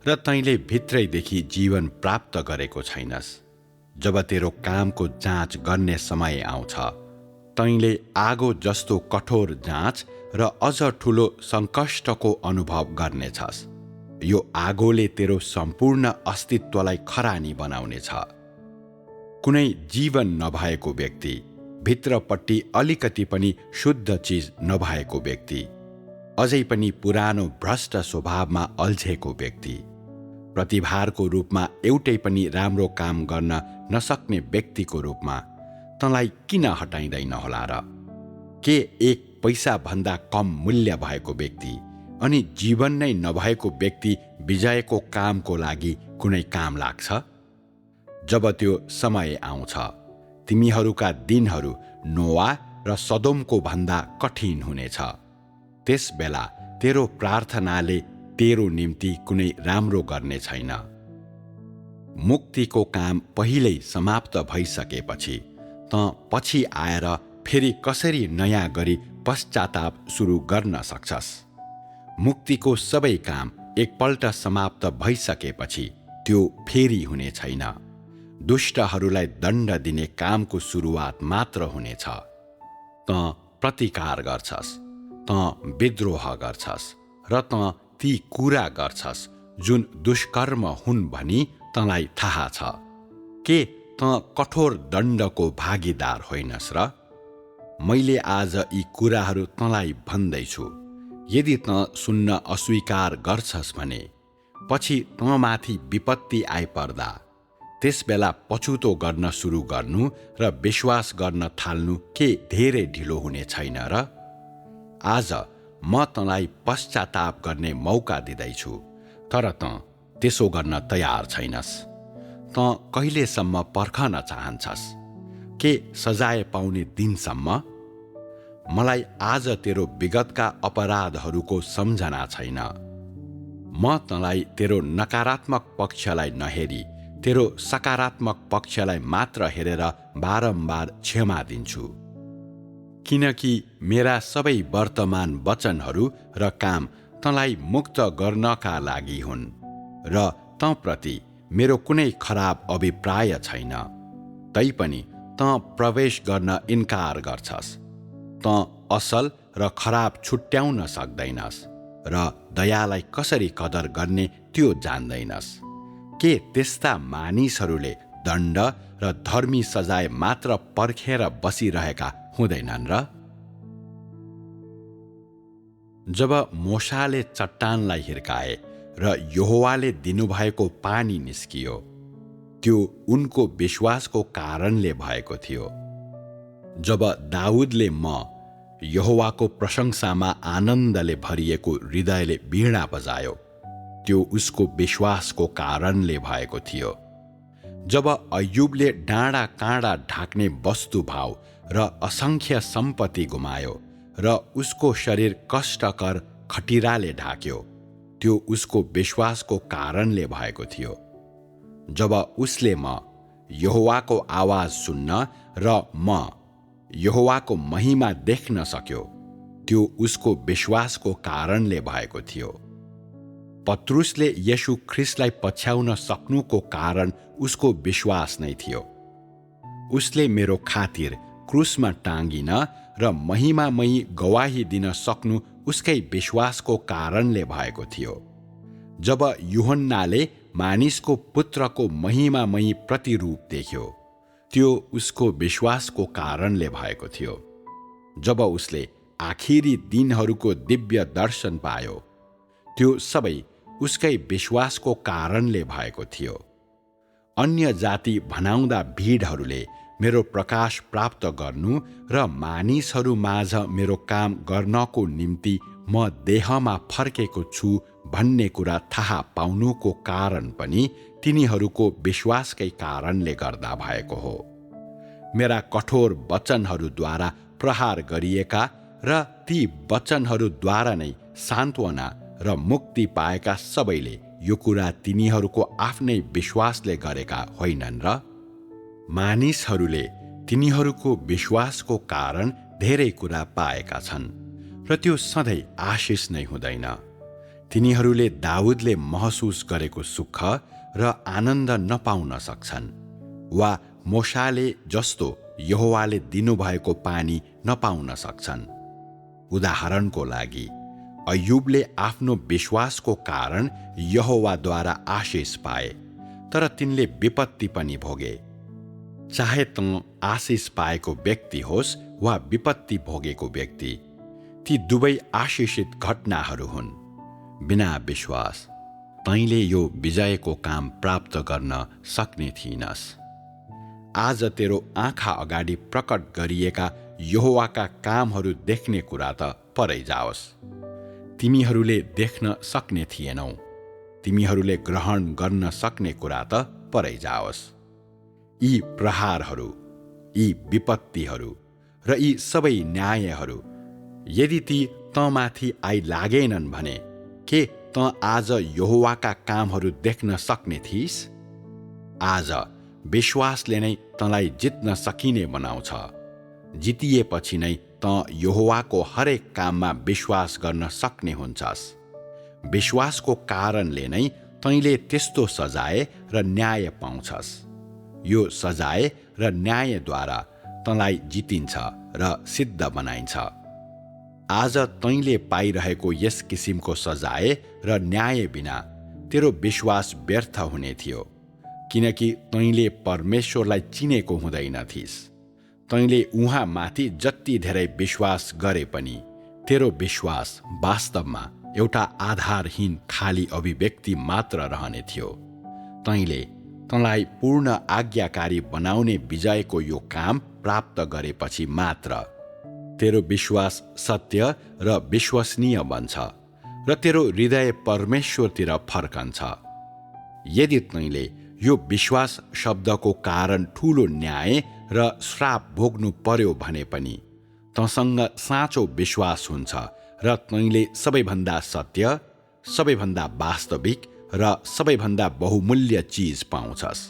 र तैँले भित्रैदेखि जीवन प्राप्त गरेको छैनस्। जब तेरो कामको जाँच गर्ने समय आउँछ, तैँले आगो जस्तो कठोर जाँच र अझ ठुलो सङ्कष्टको अनुभव गर्नेछस्। यो आगोले तेरो सम्पूर्ण अस्तित्वलाई खरानी बनाउनेछ। कुनै जीवन नभएको व्यक्ति, भित्रपट्टि अलिकति पनि शुद्ध चिज नभएको व्यक्ति, अझै पनि पुरानो भ्रष्ट स्वभावमा अल्झेको व्यक्ति, प्रतिभारको रूपमा एउटै पनि राम्रो काम गर्न नसक्ने व्यक्तिको रूपमा तँलाई किन हटाइँदैन होला र? के एक पैसाभन्दा कम मूल्य भएको व्यक्ति अनि जीवन नै नभएको व्यक्ति विजयको कामको लागि कुनै काम लाग्छ? जब त्यो समय आउँछ, तिमीहरूका दिनहरू नोआ र सदोमको भन्दा कठिन हुनेछ। त्यस बेला तेरो प्रार्थनाले तेरो निम्ति कुनै राम्रो गर्ने छैन। मुक्तिको काम पहिल्यै समाप्त भइसकेपछि तँ पछि आएर फेरि कसरी नयाँ गरी पश्चाताप सुरु गर्न सक्छस्? मुक्तिको सबै काम एकपल्ट समाप्त भइसकेपछि त्यो फेरि हुने छैन। दुष्टहरूलाई दण्ड दिने कामको सुरुवात मात्र हुनेछ। तँ प्रतिकार गर्छस्, तँ विद्रोह गर्छस् र तँ ती कुरा गर्छस् जुन दुष्कर्म हुन् भनी तँलाई थाहा छ। के तँ कठोर दण्डको भागीदार होइनस् र? मैले आज यी कुराहरू तँलाई भन्दैछु। यदि तँ सुन्न अस्वीकार गर्छस् भने पछि तँमाथि विपत्ति आइपर्दा त्यसबेला पछुतो गर्न सुरु गर्नु र विश्वास गर्न थाल्नु के धेरै ढिलो हुने छैन र? आज म तँलाई पश्चाताप गर्ने मौका दिँदैछु, तर तँ त्यसो गर्न तयार छैनस्। तँ कहिलेसम्म पर्खन चाहन्छस्? के सजाय पाउने दिनसम्म? मलाई आज तेरो विगतका अपराधहरूको सम्झना छैन। म तँलाई तेरो नकारात्मक पक्षलाई नहेरी तेरो सकारात्मक पक्षलाई मात्र हेरेर बारम्बार क्षमा दिन्छु। किनकि मेरा सबै वर्तमान वचनहरू र काम तँलाई मुक्त गर्नका लागि हुन् र तँप्रति मेरो कुनै खराब अभिप्राय छैन। तैपनि तँ प्रवेश गर्न इन्कार गर्छस्। तँ असल र खराब छुट्याउन सक्दैनस् र दयालाई कसरी कदर गर्ने त्यो जान्दैनस्। के त्यस्ता मानिसहरूले दण्ड र धर्मी सजाय मात्र पर्खेर बसिरहेका हुँदैनन् र? जब मोशाले चट्टानलाई हिर्काए र यहोवाले दिनुभएको पानी निस्कियो, त्यो उनको विश्वासको कारणले भएको थियो। जब दाउदले म यहोवाको प्रशंसामा आनन्दले भरिएको हृदयले वीणा बजायो, त्यो उसको विश्वासको कारणले भएको थियो। जब अय्युबले डाँडा काँडा ढाक्ने वस्तुभाव र असङ्ख्य सम्पत्ति गुमायो र उसको शरीर कष्टकर खटिराले ढाक्यो, त्यो उसको विश्वासको कारणले भएको थियो। जब उसले म यहोवाको आवाज सुन्न र म यहोवाको महिमा देख्न सक्यो, त्यो उसको विश्वासको कारणले भएको थियो। पत्रुसले येशू ख्रिस्टलाई पछ्याउन सक्नुको कारण उसको विश्वास नै थियो। उसले मेरो खातिर क्रुसमा टाँगिन र महिमामयी गवाही दिन सक्नु उसकै विश्वासको कारणले भएको थियो। जब यूहन्नाले मानिसको पुत्रको महिमामयी प्रतिरूप देख्यो, त्यो उसको विश्वासको कारणले भएको थियो। जब उसले आखिरी दिनहरूको दिव्य दर्शन पायो, त्यो सबै उसकै विश्वासको कारणले भएको थियो। अन्य जाति भनाउँदा भिडहरूले मेरो प्रकाश प्राप्त गर्नु र मानिसहरू माझ मेरो काम गर्नको निम्ति म देहमा फर्केको छु भन्ने कुरा थाहा पाउनुको कारण पनि तिनीहरूको विश्वासकै कारणले गर्दा भएको हो। मेरा कठोर वचनहरूद्वारा प्रहार गरिएका र ती वचनहरूद्वारा नै सान्त्वना र मुक्ति पाएका सबैले यो कुरा तिनीहरूको आफ्नै विश्वासले गरेका होइनन् र? मानिसहरूले तिनीहरूको विश्वासको कारण धेरै कुरा पाएका छन् र त्यो सधैँ आशिष नै हुँदैन। तिनीहरूले दाउदले महसुस गरेको सुख र आनन्द नपाउन सक्छन् वा मोशाले जस्तो यहोवाले दिनुभएको पानी नपाउन सक्छन्। उदाहरणको लागि अय्युबले आफ्नो विश्वासको कारण यहोवाद्वारा आशिष पाए, तर तिनले विपत्ति पनि भोगे। चाहे त आशिष पाएको व्यक्ति होस् वा विपत्ति भोगेको व्यक्ति, ती दुवै आशिषित घटनाहरू हुन्। बिना विश्वास तैँले यो विजयको काम प्राप्त गर्न सक्ने थिइनस्। आज तेरो आँखा अगाडि प्रकट गरिएका यहोवाका कामहरू देख्ने कुरा त परै जाओस्। तिमीहरूले देख्न सक्ने थिएनौ, तिमीहरूले ग्रहण गर्न सक्ने कुरा त परै जाओस्। यी प्रहारहरू, यी विपत्तिहरू र यी सबै न्यायहरू यदि ती तँमाथि आइलागेनन् भने के तँ आज यहोवाका कामहरू देख्न सक्ने थिइस्? आज विश्वासले नै तँलाई जित्न सकिने बनाउँछ। जितिएपछि नै तँ यहोवाको हरेक काममा विश्वास गर्न सक्ने हुन्छस्। विश्वासको कारणले नै तैँले त्यस्तो सजाय र न्याय पाउँछस्। यो सजाय र न्यायद्वारा तँलाई जितिन्छ र सिद्ध बनाइन्छ। आज तैँले पाइरहेको यस किसिमको सजाय र न्याय बिना तेरो विश्वास व्यर्थ हुने थियो, किनकि तैँले परमेश्वरलाई चिनेको हुँदैनथिस्। तैँले उहाँमाथि जति धेरै विश्वास गरे पनि तेरो विश्वास वास्तवमा एउटा आधारहीन खाली अभिव्यक्ति मात्र रहने थियो। तैँले तँलाई पूर्ण आज्ञाकारी बनाउने विजयको यो काम प्राप्त गरेपछि मात्र तेरो विश्वास सत्य र विश्वसनीय बन्छ र तेरो हृदय परमेश्वरतिर फर्कन्छ। यदि तैँले यो विश्वास शब्दको कारण ठूलो न्याय र श्राप भोग्नु पर्यो भने पनि तँसँग साँचो विश्वास हुन्छ र तैँले सबैभन्दा सत्य, सबैभन्दा वास्तविक र सबैभन्दा बहुमूल्य चिज पाउँछस्।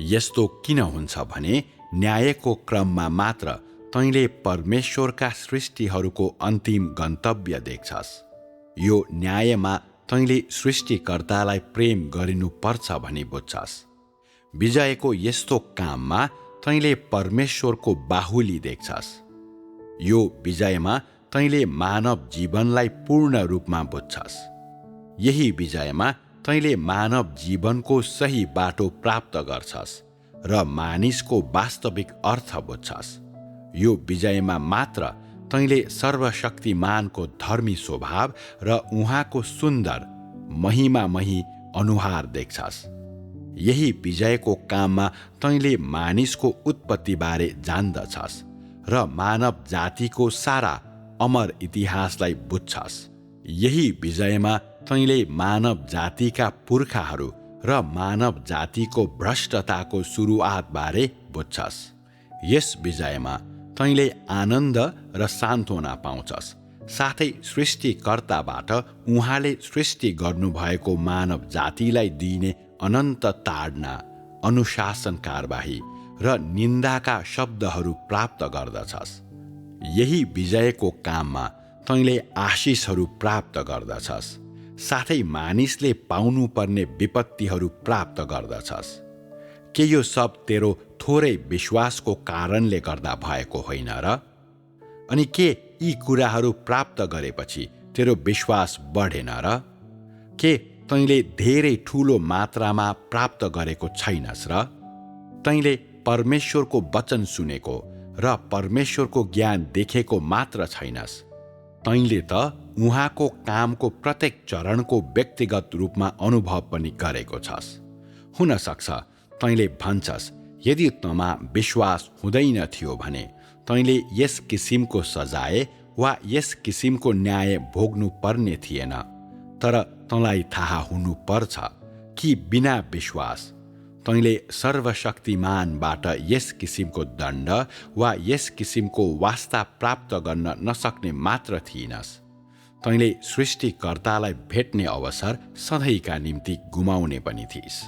यस्तो किन हुन्छ भने न्यायको क्रममा मात्र तैँले परमेश्वरका सृष्टिहरूको अन्तिम गन्तव्य देख्छस्। यो न्यायमा तैँले सृष्टिकर्तालाई प्रेम गरिनुपर्छ भनी बुझ्छस्। विजयको यस्तो काममा तैँले परमेश्वरको बाहुली देख्छस्। यो विजयमा तैँले मानव जीवनलाई पूर्ण रूपमा बुझ्छस्। यही विजयमा तैँले मानव जीवनको सही बाटो प्राप्त गर्छस् र मानिसको वास्तविक अर्थ बुझ्छस्। यो विजयमा मात्र तैँले सर्वशक्तिमानको धर्मी स्वभाव र उहाँको सुन्दर महिमामही अनुहार देख्छस्। यही विजयको काममा तैँले मानिसको उत्पत्तिबारे जान्दछस् र मानव जातिको सारा अमर इतिहासलाई बुझ्छस्। यही विजयमा तैँले मानव जातिका पुर्खाहरू र मानव जातिको भ्रष्टताको सुरुवातबारे बुझ्छस्। यस विजयमा तैँले आनन्द र सान्त्वना पाउँछस्। साथै सृष्टिकर्ताबाट उहाँले सृष्टि गर्नुभएको मानव जातिलाई दिइने अनन्त ताडना, अनुशासन कारबाही र निन्दाका शब्दहरू प्राप्त गर्दछस्। यही विजयको काममा तैँले आशिषहरू प्राप्त गर्दछस्। साथै मानिसले पाउनुपर्ने विपत्तिहरू प्राप्त गर्दछस्। के यो सब तेरो थोरै विश्वासको कारणले गर्दा भएको होइन र? अनि के यी कुराहरू प्राप्त गरेपछि तेरो विश्वास बढेन र? के तैँले धेरै ठूलो मात्रामा प्राप्त गरेको छैनस् र? तैँले परमेश्वरको वचन सुनेको र परमेश्वरको ज्ञान देखेको मात्र छैनस्, तैँले त उहाँको कामको प्रत्येक चरणको व्यक्तिगत रूपमा अनुभव पनि गरेको छस्। हुन सक्छ तैँले भन्छस्, यदि तँमा विश्वास हुँदैन थियो भने तैँले यस किसिमको सजाय वा यस किसिमको न्याय भोग्नु पर्ने थिएन। तर तँलाई थाहा हुनुपर्छ कि बिना विश्वास तैँले सर्वशक्तिमानबाट यस किसिमको दण्ड वा यस किसिमको वास्ता प्राप्त गर्न नसक्ने मात्र थिइनस्, तैँले सृष्टिकर्तालाई भेट्ने अवसर सधैँका निम्ति गुमाउने पनि थिइस्।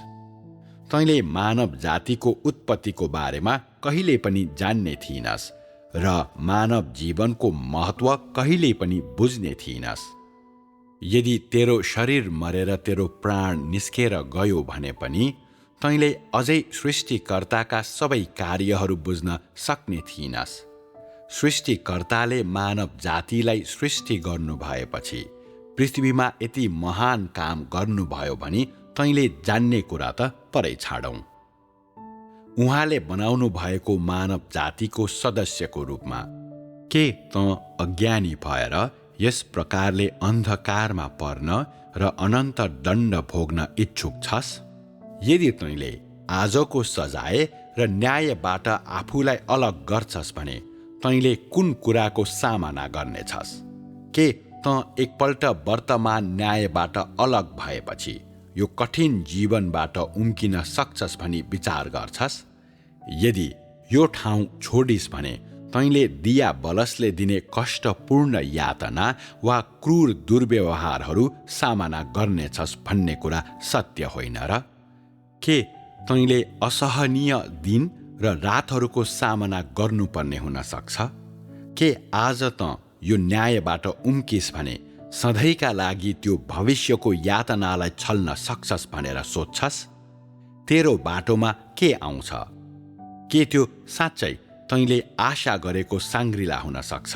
तैँले मानव जातिको उत्पत्तिको बारेमा कहिल्यै पनि जान्ने थिइनस् र मानव जीवनको महत्त्व कहिल्यै पनि बुझ्ने थिइनस्। यदि तेरो शरीर मरेर तेरो प्राण निस्केर गयो भने पनि तैँले अझै सृष्टिकर्ताका सबै कार्यहरू बुझ्न सक्ने थिइनस्। सृष्टिकर्ताले मानव जातिलाई सृष्टि गर्नु भएपछि पृथ्वीमा यति महान काम गर्नुभयो भने तैँले जान्ने कुरा त परै छाडौँ। उहाँले बनाउनु भएको मानव जातिको सदस्यको रूपमा के त अज्ञानी भएर यस प्रकारले अन्धकारमा पर्न र अनन्त दण्ड भोग्न इच्छुक छस्? यदि तैँले आजको सजाय र न्यायबाट आफूलाई अलग गर्छस् भने तैँले कुन कुराको सामना गर्नेछस्? के त एकपल्ट वर्तमान न्यायबाट अलग भएपछि यो कठिन जीवनबाट उम्किन सक्छस् भनी विचार गर्छस्? यदि यो ठाउँ छोडिस् भने तैँले दिया बलसले दिने कष्टपूर्ण यातना वा क्रूर दुर्व्यवहारहरू सामना गर्नेछस् भन्ने कुरा सत्य होइन र? के तैँले असहनीय दिन र रातहरूको सामना गर्नुपर्ने हुन सक्छ? के आज त यो न्यायबाट उम्किस् भने सधैँका लागि त्यो भविष्यको यातनालाई छल्न सक्छस् भनेर सोच्छस्? तेरो बाटोमा के आउँछ? के त्यो साँच्चै तैँले आशा गरेको साङ्ग्रिला हुन सक्छ?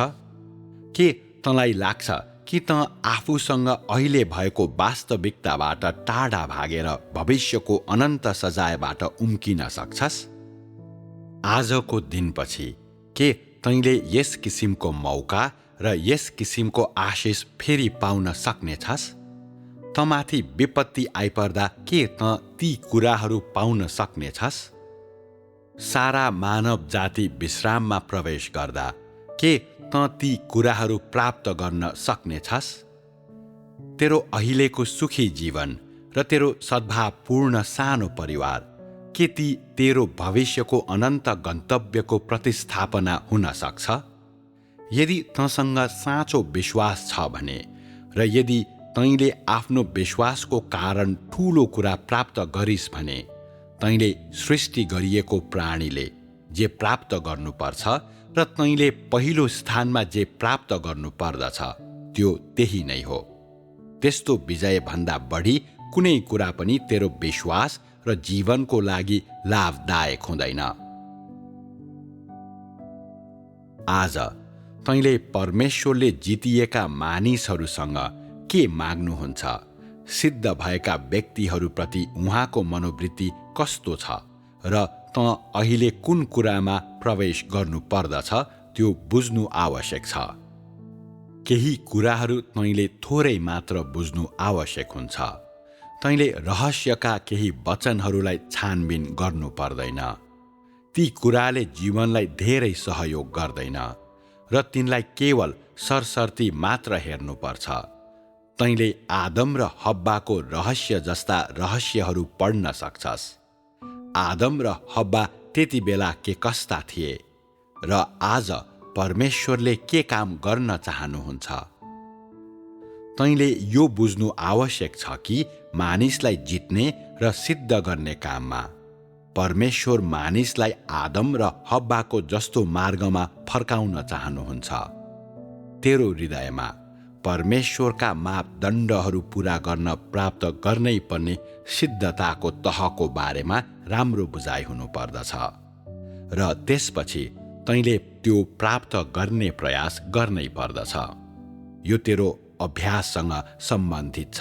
के तँलाई लाग्छ कि त आफूसँग अहिले भएको वास्तविकताबाट टाढा भागेर भविष्यको अनन्त सजायबाट उम्किन सक्छस्? आजको दिनपछि के तैँले यस किसिमको मौका र यस किसिमको आशिष फेरि पाउन सक्नेछस्? तँमाथि विपत्ति आइपर्दा के त ती कुराहरू पाउन सक्नेछस्? सारा मानव जाति विश्राममा प्रवेश गर्दा के त ती कुराहरू प्राप्त गर्न सक्नेछस्? तेरो अहिलेको सुखी जीवन र तेरो सद्भावपूर्ण सानो परिवार के ती तेरो भविष्यको अनन्त गन्तव्यको प्रतिस्थापना हुन सक्छ? यदि तँसँग साँचो विश्वास छ भने र यदि तैँले आफ्नो विश्वासको कारण ठूलो कुरा प्राप्त गरिस् भने तैँले सृष्टि गरिएको प्राणीले जे प्राप्त गर्नुपर्छ र तैँले पहिलो स्थानमा जे प्राप्त गर्नुपर्दछ त्यो त्यही नै हो। त्यस्तो विजय भन्दा बढी कुनै कुरा पनि तेरो विश्वास र जीवनको लागि लाभदायक हुँदैन। आज तैँले परमेश्वरले जितिएका मानिसहरूसँग के माग्नुहुन्छ? सिद्ध भएका व्यक्तिहरूप्रति उहाँको मनोवृत्ति कस्तो छ र त अहिले कुन कुरामा प्रवेश गर्नु पर्दछ त्यो बुझ्नु आवश्यक छ। केही कुराहरू तैँले थोरै मात्र बुझ्नु आवश्यक हुन्छ। तैँले रहस्यका केही वचनहरूलाई छानबिन गर्नु पर्दैन। ती कुराले जीवनलाई धेरै सहयोग गर्दैन र तिनलाई केवल सरसर्ती मात्र हेर्नुपर्छ। तैँले आदम र हब्बाको रहस्य जस्ता रहस्यहरू पढ्न सक्छस्। आदम र हब्बा त्यति बेला के कस्ता थिए र आज परमेश्वरले के काम गर्न चाहनुहुन्छ? तैँले यो बुझ्नु आवश्यक छ कि मानिसलाई जित्ने र सिद्ध गर्ने काममा परमेश्वर मानिसलाई आदम र हब्बाको जस्तो मार्गमा फर्काउन चाहनुहुन्छ। तेरो हृदयमा परमेश्वरका मापदण्डहरू पूरा गर्न प्राप्त गर्नै पर्ने सिद्धताको तहको बारेमा राम्रो बुझाइ हुनुपर्दछ र त्यसपछि तैँले त्यो प्राप्त गर्ने प्रयास गर्नै पर्दछ। यो तेरो अभ्याससँग सम्बन्धित छ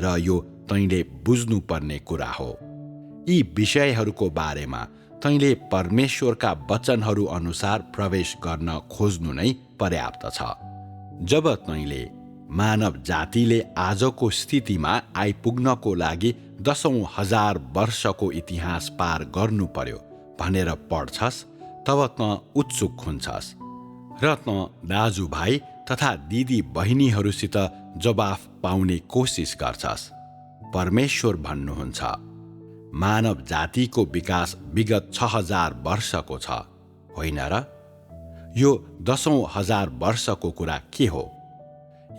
र यो तैँले बुझ्नुपर्ने कुरा हो। यी विषयहरूको बारेमा तैँले परमेश्वरका वचनहरू अनुसार प्रवेश गर्न खोज्नु नै पर्याप्त छ। जब तैँले मानव जातिले आजको स्थितिमा आइपुग्नको लागि 10,000 वर्षको इतिहास पार गर्नु पर्यो भनेर पढ्छस् तब त उत्सुक हुन्छस् र त दाजुभाइ तथा दिदी मानव जातिको विकास विगत 6000 वर्षको छ, होइन र? यो 10,000 वर्षको कुरा के हो?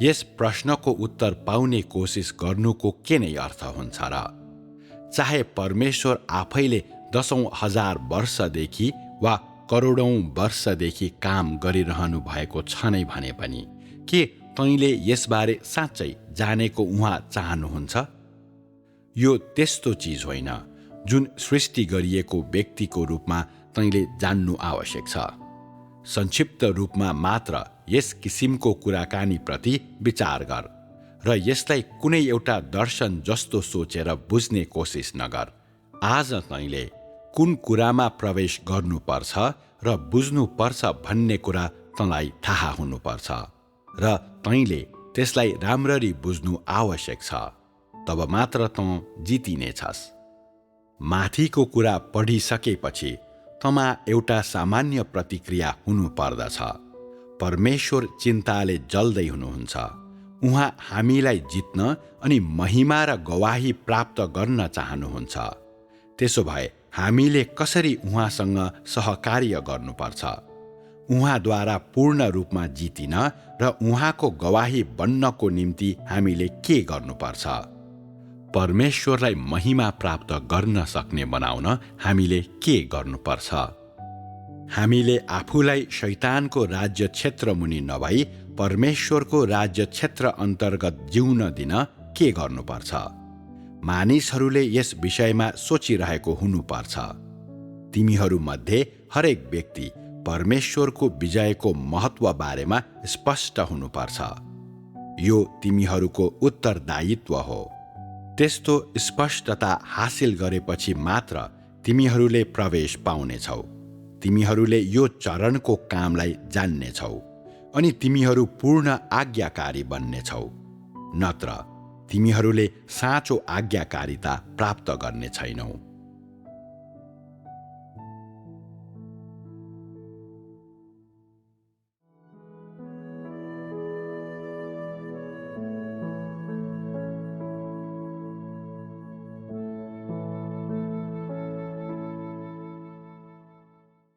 यस प्रश्नको उत्तर पाउने कोसिस गर्नुको के नै अर्थ हुन्छ र? चाहे परमेश्वर आफैले 10,000 वर्षदेखि वा करोडौं वर्षदेखि काम गरिरहनु भएको छ नै भने पनि के तैँले यसबारे साँच्चै जानेको उहाँ चाहनुहुन्छ? यो त्यस्तो चिज होइन जुन सृष्टि गरिएको व्यक्तिको रूपमा तैँले जान्नु आवश्यक छ। संक्षिप्त रूपमा मात्र यस किसिमको कुराकानीप्रति विचार गर र यसलाई कुनै एउटा दर्शन जस्तो सोचेर बुझ्ने कोसिस नगर। आज तैँले कुन कुरामा प्रवेश गर्नुपर्छ र बुझ्नुपर्छ भन्ने कुरा तँलाई थाहा हुनुपर्छ र तैँले त्यसलाई राम्ररी बुझ्नु आवश्यक छ। तब मात्र तँ जितिनेछस्। माथिको कुरा पढिसकेपछि तँमा एउटा सामान्य प्रतिक्रिया हुनुपर्दछ। परमेश्वर चिन्ताले जल्दै हुनुहुन्छ। उहाँ हामीलाई जित्न अनि महिमा र गवाही प्राप्त गर्न चाहनुहुन्छ। त्यसो भए हामीले कसरी उहाँसँग सहकार्य गर्नुपर्छ? उहाँद्वारा पूर्ण रूपमा जितिन र उहाँको गवाही बन्नको निम्ति हामीले के गर्नुपर्छ? परमेश्वरलाई महिमा प्राप्त गर्न सक्ने बनाउन हामीले के गर्नुपर्छ? हामीले आफूलाई शैतानको राज्य क्षेत्र मुनि नभई परमेश्वरको राज्य क्षेत्र अन्तर्गत जिउन दिन के गर्नुपर्छ? मानिसहरूले यस विषयमा सोचिरहेको हुनुपर्छ। तिमीहरूमध्ये हरेक व्यक्ति परमेश्वरको विजयको महत्त्व बारेमा स्पष्ट हुनुपर्छ। यो तिमीहरूको उत्तरदायित्व हो। त्यस्तो स्पष्टता हासिल गरेपछि मात्र तिमीहरूले प्रवेश पाउनेछौ। तिमीहरूले यो चरणको कामलाई जान्नेछौ अनि तिमीहरू पूर्ण आज्ञाकारी बन्नेछौ। नत्र तिमीहरूले साँचो आज्ञाकारिता प्राप्त गर्ने छैनौ।